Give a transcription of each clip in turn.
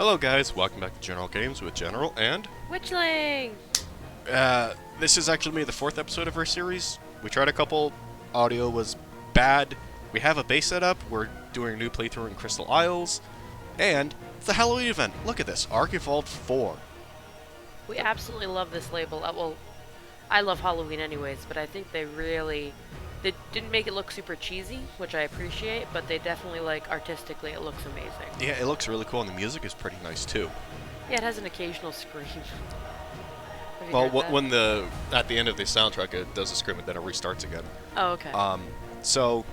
Hello guys, welcome back to General Games with General, and Witchling! this is actually the fourth episode of our series. We tried a couple, audio was bad. We have a base set up, we're doing a new playthrough in Crystal Isles, and it's the Halloween event. Look at this, Ark Evolved 4. We absolutely love this label. Well, I love Halloween anyways, but I think they didn't make it look super cheesy, which I appreciate, but they definitely, artistically, it looks amazing. Yeah, it looks really cool, and the music is pretty nice too. Yeah, it has an occasional scream. Well, when at the end of the soundtrack it does a scream and then it restarts again. Oh, okay. So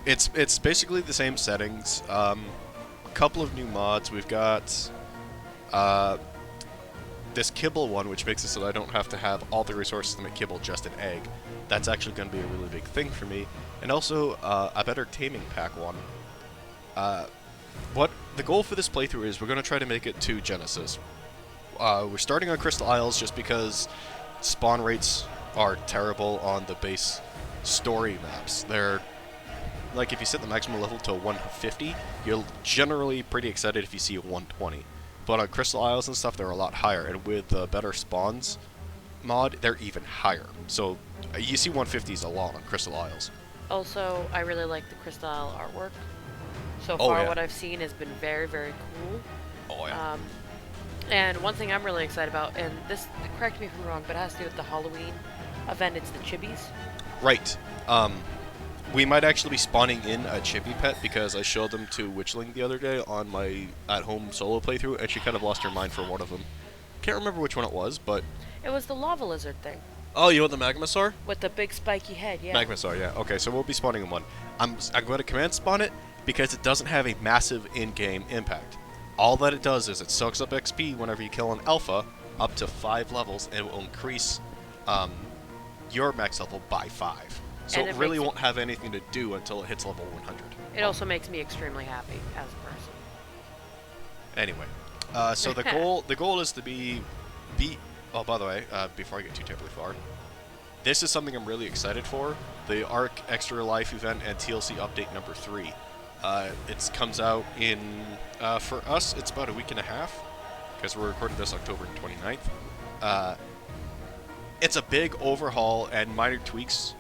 it's basically the same settings. A couple of new mods. We've got this kibble one, which makes it so that I don't have to have all the resources to make kibble just an egg. That's actually going to be a really big thing for me. And also a better taming pack one. What the goal for this playthrough is, we're going to try to make it to Genesis. We're starting on Crystal Isles just because spawn rates are terrible on the base story maps. They're like, if you set the maximum level to 150, you're generally pretty excited if you see a 120. But on Crystal Isles and stuff, they're a lot higher, and with the better spawns mod, they're even higher. So you see 150s a lot on Crystal Isles. Also, I really like the Crystal artwork. So Oh, far, yeah. what I've seen has been very, very cool. Oh yeah. And one thing I'm really excited about, and this, correct me if I'm wrong, but it has to do with the Halloween event, it's the chibis. Right. We might actually be spawning in a chibi pet, because I showed them to Witchling the other day on my at-home solo playthrough, and she kind of lost her mind for one of them. Can't remember which one it was, but... It was the lava lizard thing. Oh, you want the Magmasaur? With the big spiky head, yeah. Magmasaur, yeah. Okay, so we'll be spawning in one. I'm going to command spawn it, because it doesn't have a massive in-game impact. All that it does is it soaks up XP whenever you kill an alpha, up to 5 levels, and it will increase your max level by 5. So And it it really makes won't have anything to do until it hits level 100. It also makes me extremely happy as a person. Anyway, so the goal is to beat. Oh, by the way, before I get too terribly far, this is something I'm really excited for: the Ark Extra Life event and TLC update number 3. It comes out in for us, it's about a week and a half, because we're recording this October 29th. It's a big overhaul and minor tweaks.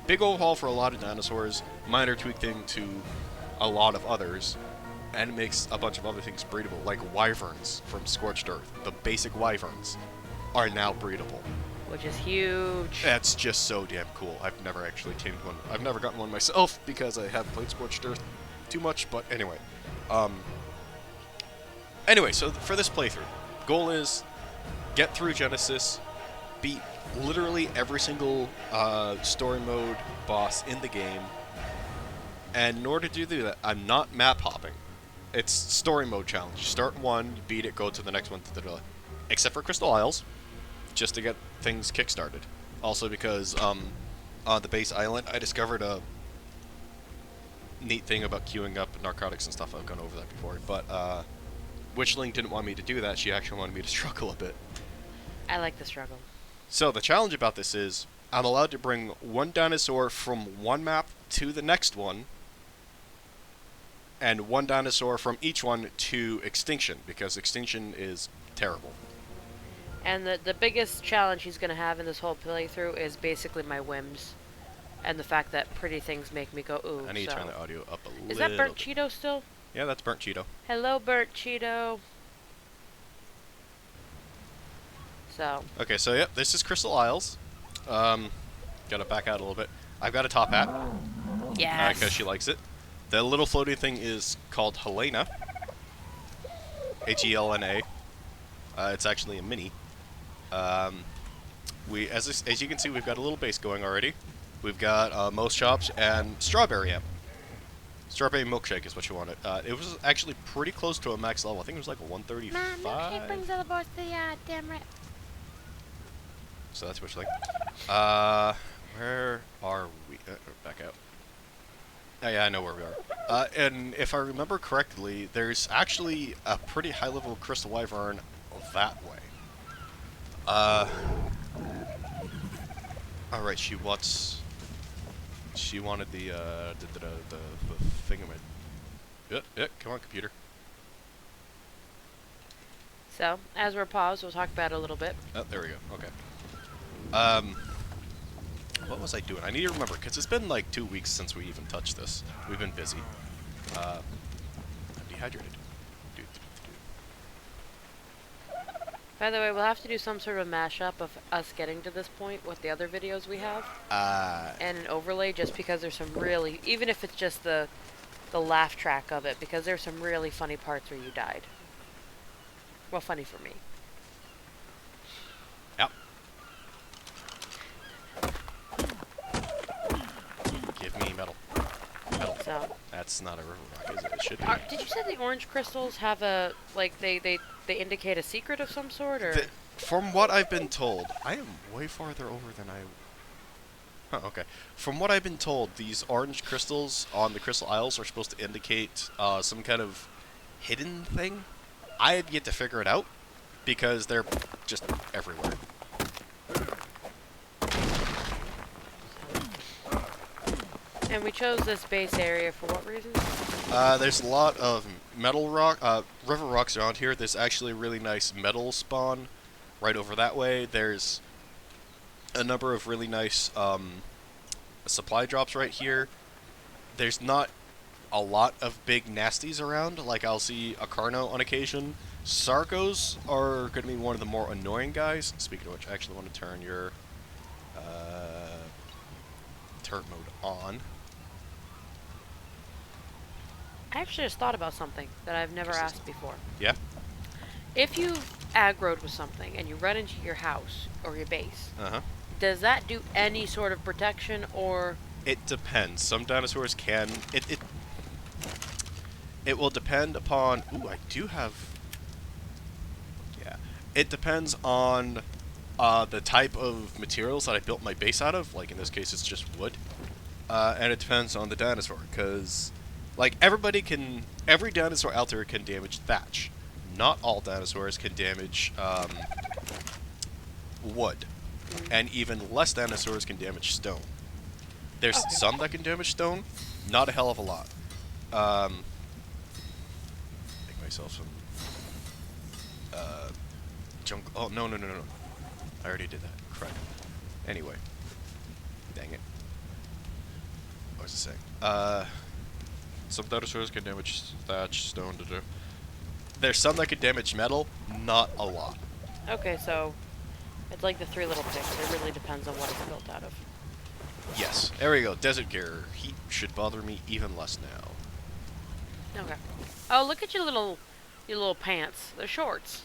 Big overhaul for a lot of dinosaurs, minor tweaking to a lot of others, and it makes a bunch of other things breedable, like wyverns from Scorched Earth. The basic wyverns are now breedable. Which is huge. That's just so damn cool. I've never actually tamed one. I've never gotten one myself because I haven't played Scorched Earth too much, but anyway. Anyway, so for this playthrough, goal is get through Genesis, beat literally every single story mode boss in the game, and in order to do that, I'm not map hopping. It's story mode challenge. You start one, you beat it, go to the next one, except for Crystal Isles, just to get things kickstarted. Also because on the base island, I discovered a neat thing about queuing up narcotics and stuff. I've gone over that before, but Witchling didn't want me to do that. She actually wanted me to struggle a bit. I like the struggle. So the challenge about this is, I'm allowed to bring one dinosaur from one map to the next one, and one dinosaur from each one to extinction, because extinction is terrible. And the biggest challenge he's going to have in this whole playthrough is basically my whims. And the fact that pretty things make me go, ooh. I need to turn the audio up a little. Is that Burnt Cheeto still? Yeah, that's Burnt Cheeto. Hello, Burnt Cheeto. So. Okay, so yep, this is Crystal Isles. Gotta back out a little bit. I've got a top hat. Yes. Because she likes it. The little floaty thing is called Helena. Helna. It's actually a mini. As you can see, we've got a little base going already. We've got most shops and strawberry amp. Strawberry milkshake is what you wanted. It was actually pretty close to a max level. I think it was like a 135. Milkshake brings all the boys to the damn rip. So that's what you like. Where are we? Back out. Oh yeah, I know where we are. And if I remember correctly, there's actually a pretty high level crystal wyvern that way. Alright, she wanted the thingamid. Yeah, come on, computer. So, as we're paused, we'll talk about it a little bit. Oh, there we go. Okay. What was I doing? I need to remember, because it's been like 2 weeks since we even touched this. We've been busy. I'm dehydrated. By the way, we'll have to do some sort of mashup of us getting to this point with the other videos we have. And an overlay, just because there's some really, even if it's just the laugh track of it, because there's some really funny parts where you died. Well, funny for me. Yep. Give me metal. Metal. So That's not a river rock, is it? It should be. did you say the orange crystals have a, like, they indicate a secret of some sort, or? From what I've been told, I am way farther over than I... Huh, okay. From what I've been told, these orange crystals on the Crystal Isles are supposed to indicate some kind of hidden thing. I have yet to figure it out, because they're just everywhere. And we chose this base area for what reason? There's a lot of metal rock, river rocks around here. There's actually a really nice metal spawn right over that way. There's a number of really nice supply drops right here. There's not a lot of big nasties around. Like, I'll see a Carno on occasion. Sarcos are going to be one of the more annoying guys. Speaking of which, I actually want to turn your turret mode on. I actually just thought about something that I've never asked before. Yeah? If you aggroed with something and you run into your house or your base, Uh-huh. does that do any sort of protection, or? It depends. Some dinosaurs can. It will depend upon. Ooh, I do have. Yeah. It depends on the type of materials that I built my base out of. Like in this case, it's just wood. And it depends on the dinosaur, because like every dinosaur out there can damage thatch. Not all dinosaurs can damage wood. And even less dinosaurs can damage stone. There's some that can damage stone, not a hell of a lot. Make myself some junk. Oh, no. I already did that. Crap. Anyway. Dang it. What was I saying? Some dinosaurs can damage thatch, stone, There's some that can damage metal, not a lot. Okay, so it's like the three little picks. It really depends on what it's built out of. Yes. There we go. Desert gear. Heat should bother me even less now. Okay. Oh, look at your little pants. They're shorts.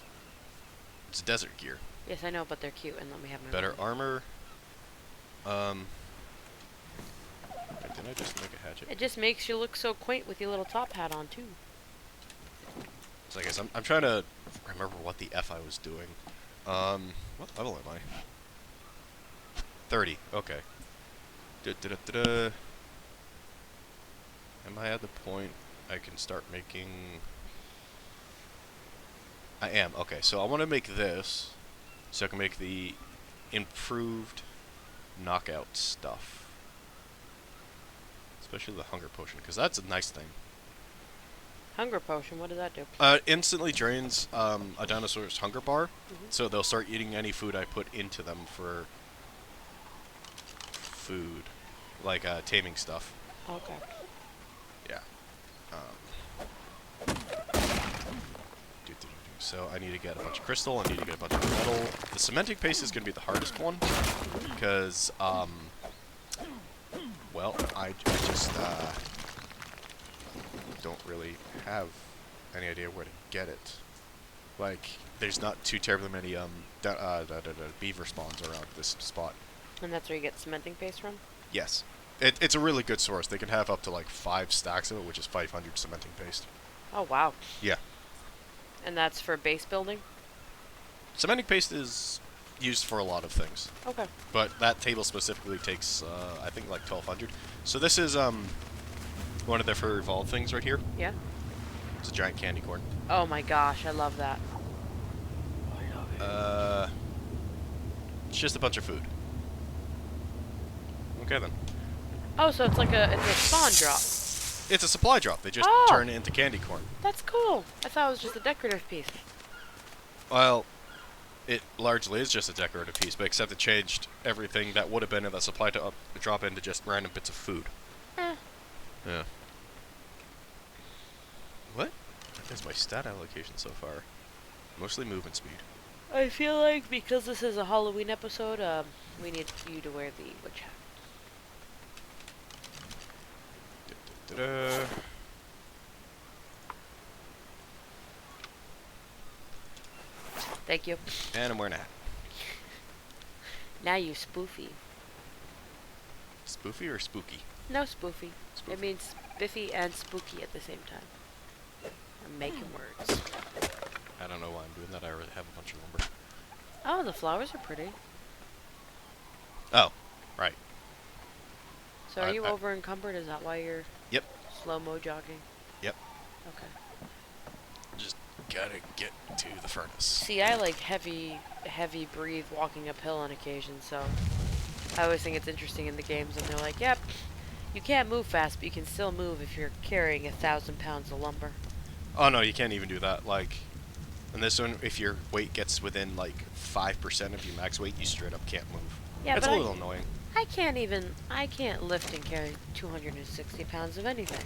It's desert gear. Yes, I know, but they're cute, and let me have my Better moment. armor. Didn't I just make a hatchet? It just makes you look so quaint with your little top hat on, too. So I guess I'm trying to remember what the F I was doing. What level am I? 30. Okay. Am I at the point I can start making... I am. Okay, so I want to make this so I can make the improved knockout stuff. Especially the hunger potion, because that's a nice thing. Hunger potion, what does that do? Instantly drains a dinosaur's hunger bar, so they'll start eating any food I put into them for food, like taming stuff. Okay. Yeah. So I need to get a bunch of crystal, I need to get a bunch of metal. The cementing paste is going to be the hardest one, because, well, I just don't really have any idea where to get it. Like, there's not too terribly many beaver spawns around this spot. And that's where you get cementing paste from? Yes. It's a really good source. They can have up to like 5 stacks of it, which is 500 cementing paste. Oh, wow. Yeah. And that's for base building? Cementing paste is used for a lot of things. Okay. But that table specifically takes, I think, like 1,200. So this is one of the fur evolved things right here. Yeah. It's a giant candy corn. Oh my gosh, I love that. It's just a bunch of food. Okay then. Oh, so it's like it's a spawn drop. It's a supply drop. They just turn it into candy corn. That's cool. I thought it was just a decorative piece. Well, it largely is just a decorative piece, but except it changed everything that would have been in the supply to drop into just random bits of food. Eh. Yeah. What? That is my stat allocation so far. Mostly movement speed. I feel like because this is a Halloween episode, we need you to wear the witch hat. Da-da-da-da. Thank you. And I'm wearing a hat. Now you spoofy. Spoofy or spooky? No spoofy. Spoofy. It means spiffy and spooky at the same time. I'm making words. I don't know why I'm doing that. I already have a bunch of lumber. Oh, the flowers are pretty. Oh, right. So are you over encumbered? Is that why you're Yep. slow-mo jogging? Yep. Okay. Just gotta get to the furnace. See, I like heavy breathe walking uphill on occasion, so I always think it's interesting in the games, and they're like, yep, you can't move fast, but you can still move if you're carrying 1,000 pounds of lumber. Oh no, you can't even do that. Like, in this one, if your weight gets within like 5% of your max weight, you straight up can't move. Yeah, It's but a little annoying. I can't lift and carry 260 pounds of anything.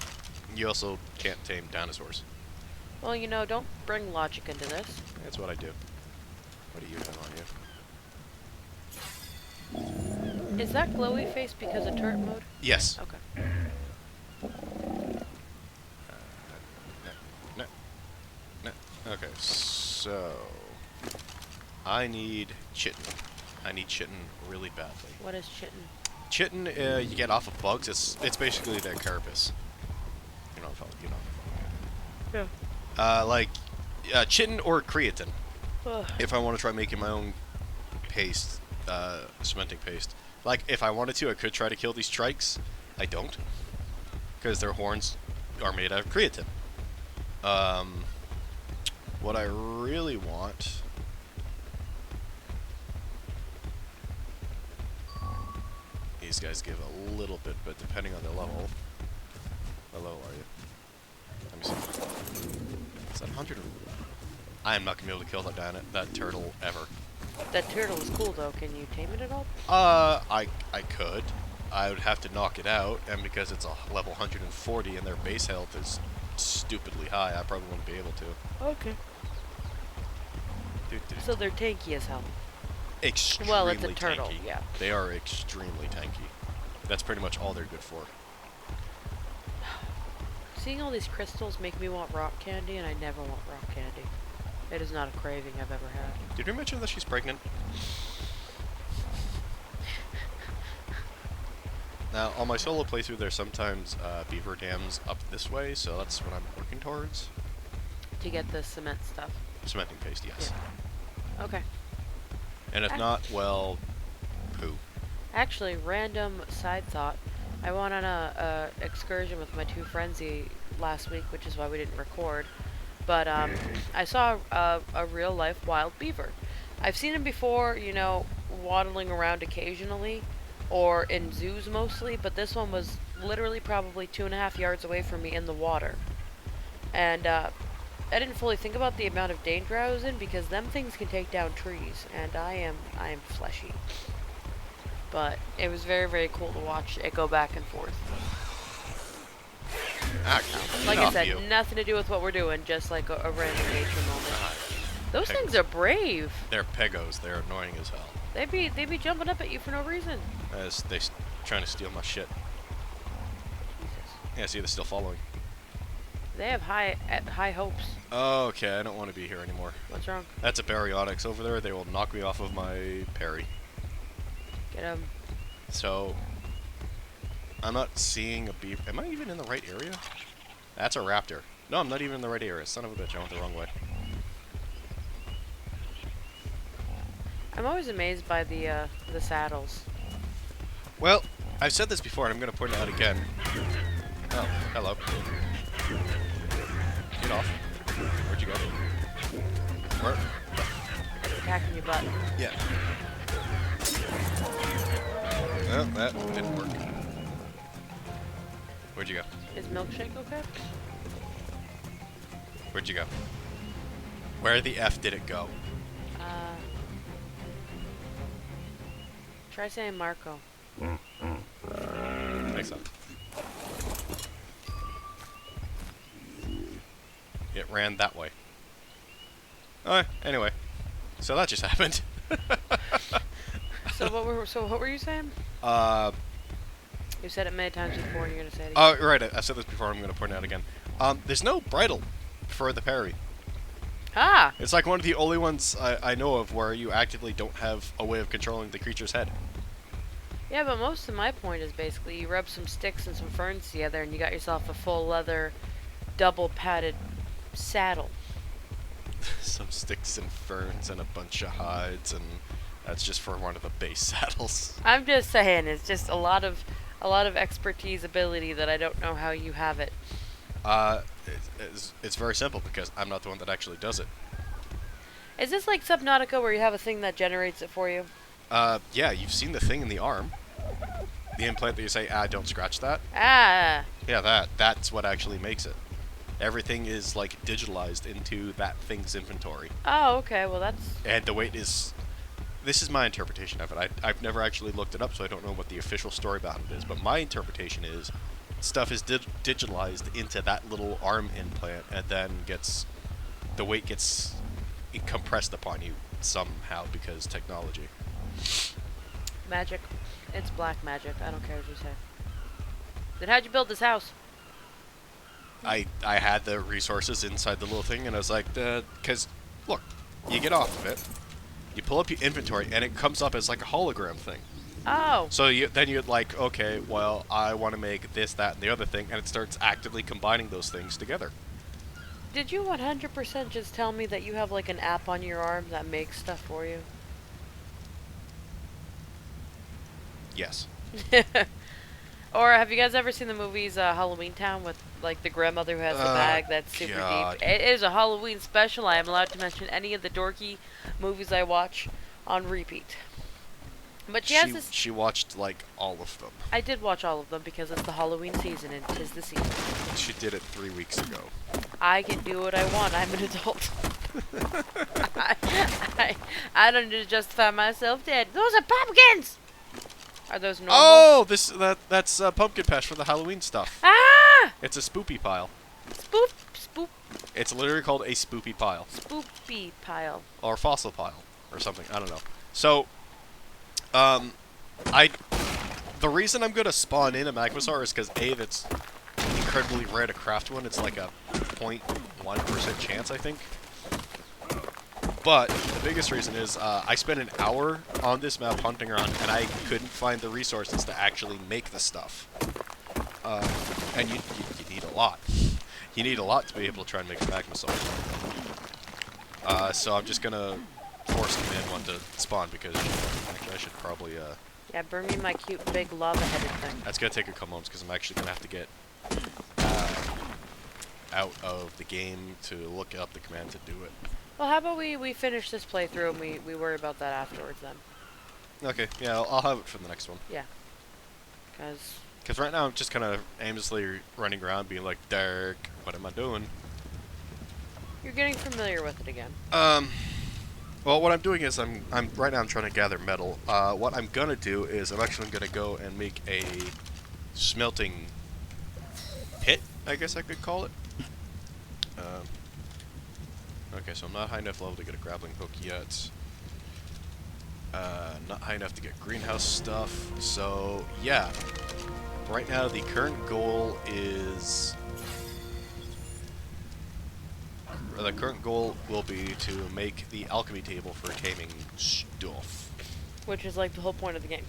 You also can't tame dinosaurs. Well, you know, don't bring logic into this. That's what I do. What do you have on you? Is that glowy face because of turret mode? Yes. Okay. No. No. Okay, so I need chitin. I need chitin really badly. What is chitin? Chitin, you get off of bugs. It's basically their carapace. You know if Yeah. like chitin or creatine. Ugh. If I want to try making my own paste, cementing paste. Like if I wanted to, I could try to kill these trikes. I don't, because their horns are made out of creatine. What I really want. These guys give a little bit, but depending on their level. How low are you? Let me see. Is that 100? I am not gonna be able to kill that turtle ever. That turtle is cool though. Can you tame it at all? I could. I would have to knock it out, and because it's a level 140 and their base health is stupidly high, I probably wouldn't be able to. Okay. So they're tanky as hell. Extremely Well, it's a turtle, tanky. yeah. They are extremely tanky. That's pretty much all they're good for. Seeing all these crystals make me want rock candy, and I never want rock candy. It is not a craving I've ever had. Did we mention that she's pregnant? Now, on my solo playthrough, there's sometimes beaver dams up this way, so that's what I'm working towards. To get the cement stuff. Cementing paste, yes. Yeah. Okay. And if not, well, poo. Actually, random side thought. I went on a excursion with my two friends last week, which is why we didn't record. But I saw a real life wild beaver. I've seen him before, you know, waddling around occasionally, or in zoos mostly. But this one was literally probably 2.5 yards away from me in the water. And I didn't fully think about the amount of danger I was in because them things can take down trees, and I am fleshy. But it was very, very cool to watch it go back and forth. Like I said, nothing to do with what we're doing, just like a random nature moment. Those things are brave. They're pegos. They're annoying as hell. They be jumping up at you for no reason. As they trying to steal my shit. Jesus. Yeah, see, they're still following. They have high hopes. Okay, I don't want to be here anymore. What's wrong? That's a baryonyx over there. They will knock me off of my parry. Get him. So, I'm not seeing a beaver. Am I even in the right area? That's a raptor. No, I'm not even in the right area. Son of a bitch, I went the wrong way. I'm always amazed by the saddles. Well, I've said this before, and I'm going to point it out again. Oh, hello. Get off. Where'd you go? Where? Attacking your butt. Yeah. Well, that didn't work. Where'd you go? Is Milkshake okay? Where'd you go? Where the F did it go? Try saying Marco. Makes sense. It ran that way. Anyway. So that just happened. So what were you saying? You said it many times before, and you're gonna say it again. Right. I said this before. I'm gonna point it out again. There's no bridle for the parry. Ah! It's like one of the only ones I know of where you actively don't have a way of controlling the creature's head. Yeah, but most of my point is basically you rub some sticks and some ferns together, and you got yourself a full leather, double padded saddle. Some sticks and ferns and a bunch of hides, and that's just for one of the base saddles. I'm just saying, it's just a lot of expertise, ability that I don't know how you have it. It's very simple because I'm not the one that actually does it. Is this like Subnautica where you have a thing that generates it for you? Yeah, you've seen the thing in the arm. The implant that you say, don't scratch that. Ah! Yeah, that's what actually makes it. Everything is like digitalized into that thing's inventory. Oh, okay, well that's... And the weight is... This is my interpretation of it. I've never actually looked it up, so I don't know what the official story behind it is. But my interpretation is stuff is digitalized into that little arm implant, and then the weight gets compressed upon you somehow because technology. Magic. It's black magic. I don't care what you say. Then how'd you build this house? I had the resources inside the little thing, and I was like, because, look, you get off of it, you pull up your inventory, and it comes up as like a hologram thing. Oh. So then you're like, okay, well, I want to make this, that, and the other thing, and it starts actively combining those things together. Did you 100% just tell me that you have like an app on your arm that makes stuff for you? Yes. Or have you guys ever seen the movies Halloween Town with like the grandmother who has the bag that's super God. deep? It is a Halloween special. I am allowed to mention any of the dorky movies I watch on repeat. But she has this... She watched like all of them. I did watch all of them because it's the Halloween season and 'tis the season. She did it 3 weeks ago. I can do what I want. I'm an adult. I don't need to justify myself dead. Those are pumpkins! Are those normal? Oh, that's pumpkin patch for the Halloween stuff. Ah! It's a spoopy pile. Spoop. It's literally called a spoopy pile. Spoopy pile. Or fossil pile. Or something. I don't know. So, the reason I'm gonna spawn in a Magmasaur is because A, that's incredibly rare to craft one. It's like a 0.1% chance, I think. But the biggest reason is I spent an hour on this map hunting around, and I couldn't find the resources to actually make the stuff. And you need a lot. You need a lot to be able to try and make a Magmasaur. So I'm just gonna force the man one to spawn because actually I should probably Yeah, bring me my cute big lava-headed thing. That's gonna take a couple moments because I'm actually gonna have to get out of the game to look up the command to do it. Well, how about we finish this playthrough and we worry about that afterwards then? Okay, yeah, I'll have it for the next one. Yeah. Because right now I'm just kind of aimlessly running around being like, Dark, what am I doing? You're getting familiar with it again. Well, what I'm doing is I'm right now I'm trying to gather metal. What I'm gonna do is I'm actually gonna go and make a smelting pit, I guess I could call it. Okay, so I'm not high enough level to get a grappling hook yet. Not high enough to get greenhouse stuff. So yeah, right now the current goal is. The current goal will be to make the alchemy table for taming stuff. Which is like the whole point of the game.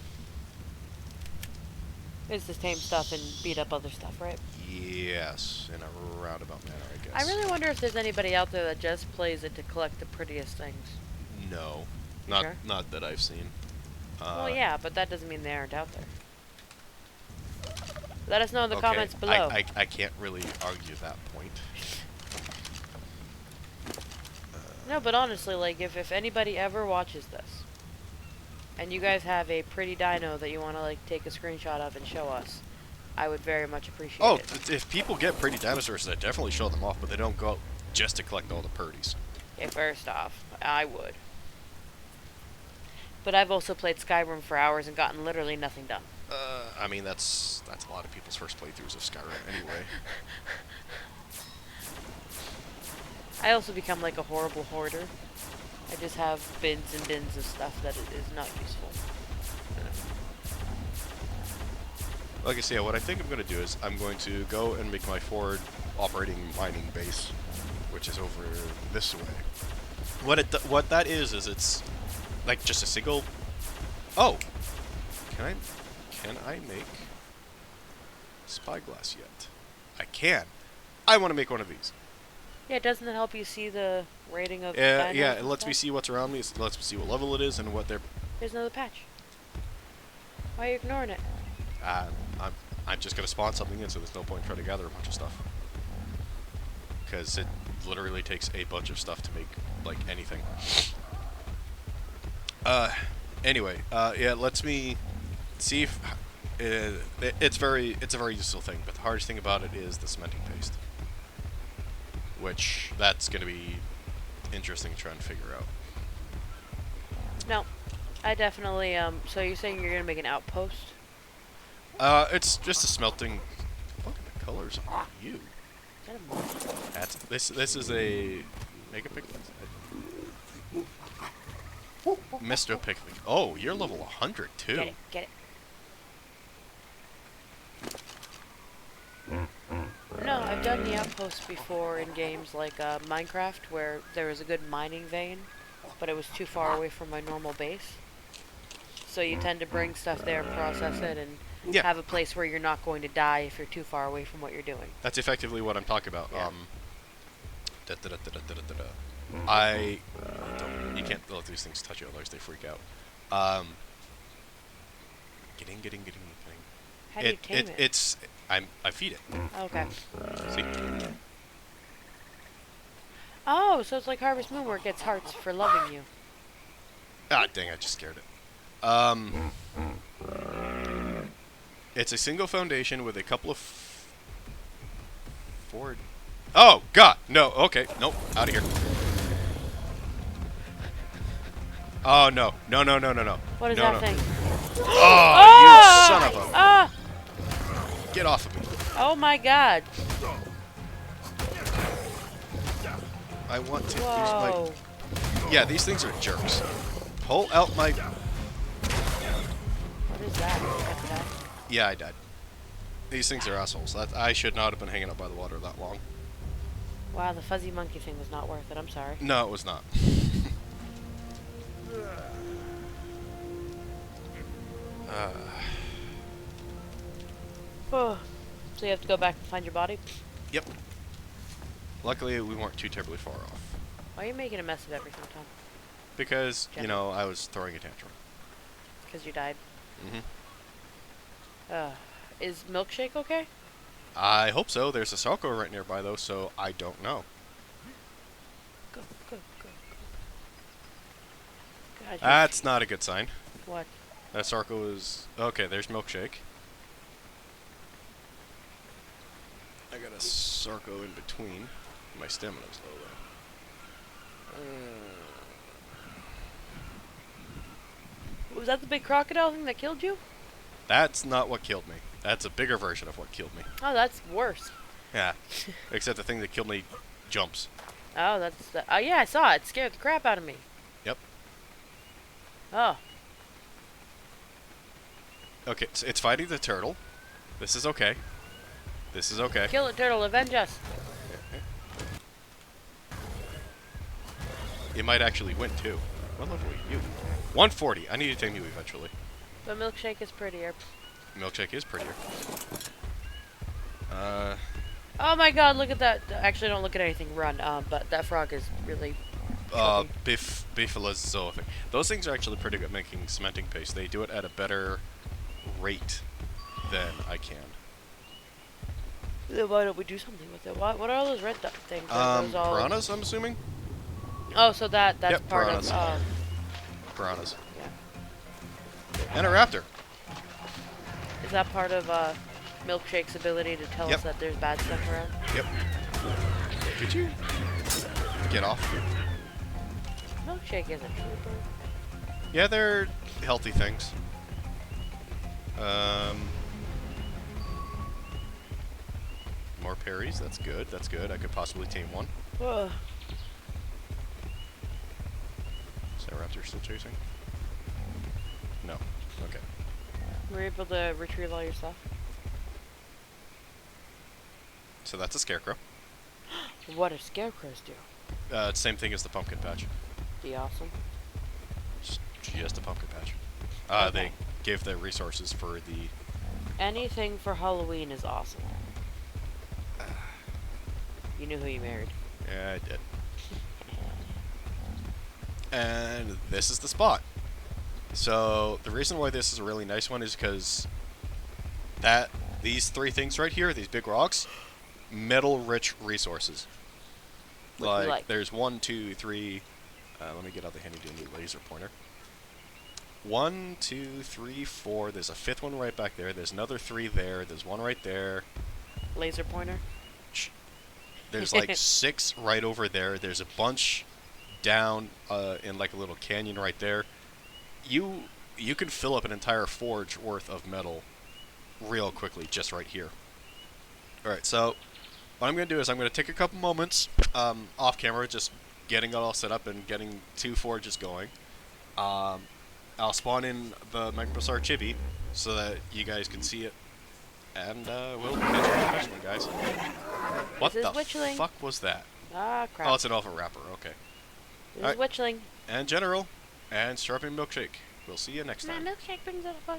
Is to tame stuff and beat up other stuff, right? Yes, in a roundabout manner, I guess. I really wonder if there's anybody out there that just plays it to collect the prettiest things. No. Sure? Not that I've seen. Well, yeah, but that doesn't mean they aren't out there. Let us know in the okay, comments below. I can't really argue that point. No, but honestly, like, if anybody ever watches this, and you guys have a pretty dino that you want to, like, take a screenshot of and show us, I would very much appreciate it. If people get pretty dinosaurs, I definitely show them off, but they don't go out just to collect all the purdies. Okay, first off, I would. But I've also played Skyrim for hours and gotten literally nothing done. I mean, that's a lot of people's first playthroughs of Skyrim anyway. I also become like a horrible hoarder. I just have bins and bins of stuff that is not useful. Like I say, what I think I'm going to do is I'm going to go and make my forward operating mining base, which is over this way. What that is it's like just a single. Oh, can I make spyglass yet? I can. I want to make one of these. Yeah, doesn't it help you see the rating of Yeah, it lets me see what's around me. It lets me see what level it is and what they're. There's another patch. Why are you ignoring it? I'm just gonna spawn something in, so there's no point trying to gather a bunch of stuff. Because it literally takes a bunch of stuff to make like anything. Anyway, yeah, it lets me see if it's a very useful thing. But the hardest thing about it is the cementing paste, which that's gonna be interesting to try and figure out. No, I definitely So you're saying you're gonna make an outpost? It's just a smelting. Look at the colors on you. Is that a monster? That's this is a make a picnic. Mr. Picnic. Oh, you're level 100 too. Get it. No, I've done the outposts before in games like Minecraft, where there was a good mining vein, but it was too far away from my normal base. So you tend to bring stuff there, process it, and have a place where you're not going to die if you're too far away from what you're doing. That's effectively what I'm talking about. Yeah. You can't let these things touch you, otherwise they freak out. Getting. How do you tame it? I feed it. Okay. See? Oh, so it's like Harvest Moon where it gets hearts for loving you. Ah, dang! I just scared it. It's a single foundation with a couple of forward. Oh God! No. Okay. Nope. Out of here. Oh no! No! What is no, that no. thing? Oh, you son of a! Ah! Get off of me! Oh my God! I want to use Whoa! my. Yeah, these things are jerks. Pull out my. What is that? Okay. Yeah, I died. These things are assholes. I should not have been hanging out by the water that long. Wow, the fuzzy monkey thing was not worth it. I'm sorry. No, it was not. Oh. So you have to go back and find your body? Yep. Luckily, we weren't too terribly far off. Why are you making a mess of everything, Tom? Because, you know, I was throwing a tantrum. Because you died? Mm-hmm. Is Milkshake okay? I hope so. There's a Sarko right nearby, though, so I don't know. Go. God, That's not a good sign. What? That Sarko is... Okay, there's Milkshake. I got a Sarko in between. My stamina's low, though. Was that the big crocodile thing that killed you? That's not what killed me. That's a bigger version of what killed me. Oh, that's worse. Yeah. Except the thing that killed me jumps. Oh, that's the... Oh, yeah, I saw it. It scared the crap out of me. Yep. Oh. Okay, so it's fighting the turtle. This is okay. This is okay. Kill it, turtle. Avenge us. You might actually win, too. What level are you? 140. I need to tame you eventually. But Milkshake is prettier. Milkshake is prettier. Oh my God, look at that. Actually, don't look at anything. Run. But that frog is really... Biphilosophic. Those things are actually pretty good at making cementing paste. They do it at a better rate than I can. Then why don't we do something with it? What are all those red things? Are those all... Piranhas, I'm assuming? Oh, so that's Yep, part piranhas. of... Piranhas. Yeah. And a raptor. Is that part of Milkshake's ability to tell us that there's bad stuff around? Yep. Could you get off? Milkshake is a trooper. Yeah, they're healthy things. Um, more parries. That's good. That's good. I could possibly tame one. Ugh. Is that raptor still chasing? No. Okay. We're able to retrieve all your stuff. So that's a scarecrow. What do scarecrows do? Same thing as the pumpkin patch. Be awesome. Just a pumpkin patch. Okay. They gave their resources for the... Anything for Halloween is awesome. You knew who you married. Yeah, I did. And this is the spot. So the reason why this is a really nice one is because these three things right here, these big rocks, metal-rich resources. Like. There's 1, 2, 3. Let me get out the handy-dandy laser pointer. 1, 2, 3, 4. There's a fifth one right back there. There's another 3 there. There's one right there. Laser pointer? There's like 6 right over there. There's a bunch down in like a little canyon right there. You can fill up an entire forge worth of metal real quickly just right here. Alright, so what I'm going to do is I'm going to take a couple moments off camera, just getting it all set up and getting 2 forges going. I'll spawn in the Microbusar chibi so that you guys can see it. And we'll catch you in the next one, guys. What This is the Witchling. fuck was that? Ah, crap. Oh, it's an alpha wrapper, okay. This is Witchling. And General, and Strawberry Milkshake. We'll see you next My time. milkshake brings out a buzz.